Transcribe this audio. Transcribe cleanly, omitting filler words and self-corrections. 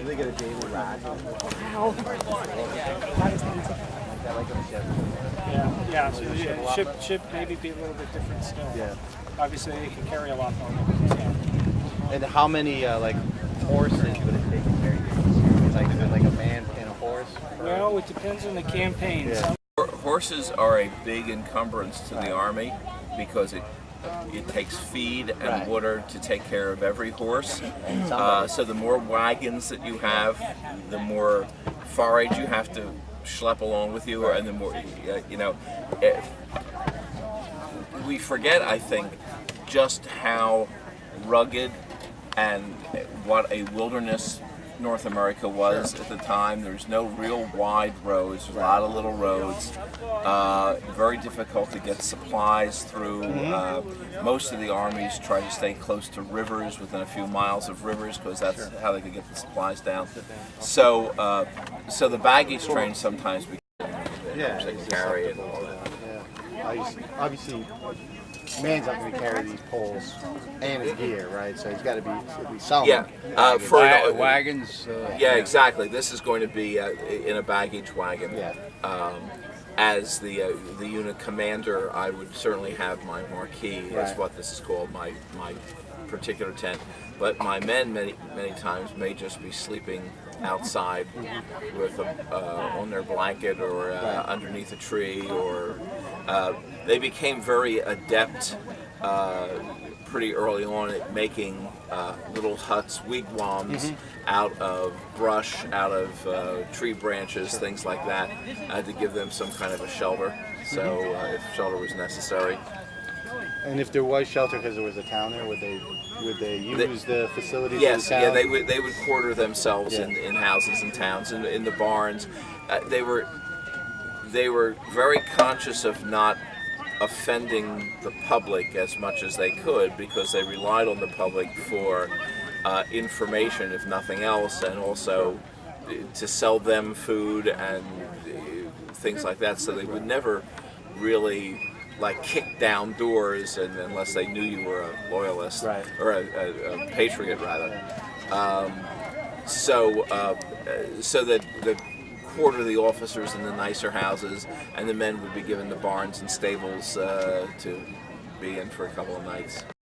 Do they get a daily ration? Yeah. So ship maybe be a little bit different still. Yeah. Obviously, they can carry a lot more. And how many horses would it take to carry these? Like, is it like a man and a horse? Well, it depends on the campaign. Yeah. Horses are a big encumbrance to the Army because it takes feed and Right. water to take care of every horse. So the more wagons that you have, the more forage you have to schlep along with you, and the more we forget, I think, just how rugged and what a wilderness North America was at the time. There's no real wide roads, a lot of little roads. Very difficult to get supplies through. Most of the armies try to stay close to rivers, within a few miles of rivers, because that's how they could get the supplies down. So the baggage train sometimes Yeah. they carry it and all that. Yeah. Obviously, man's not going to carry these poles and his gear, right? So he's got to be at least solid. Yeah, for Wagons. yeah, exactly. This is going to be in a baggage wagon. Yeah. As the unit commander, I would certainly have my marquee, is Right. what this is called, my particular tent. But my men many times may just be sleeping outside with on their blanket or underneath a tree, or they became very adept pretty early on at making little huts, wigwams, out of brush, out of tree branches, things like that, to give them some kind of a shelter. So if shelter was necessary. And if there was shelter because there was a town there, would they use the facilities Yes, of the town? yeah, they would quarter themselves Yeah. in houses and towns, in the barns. They were very conscious of not offending the public as much as they could, because they relied on the public for information, if nothing else, and also to sell them food and things like that. So they would never really kick down doors, and unless they knew you were a loyalist, Right. or a patriot rather. So that the quarter the officers in the nicer houses, and the men would be given the barns and stables to be in for a couple of nights.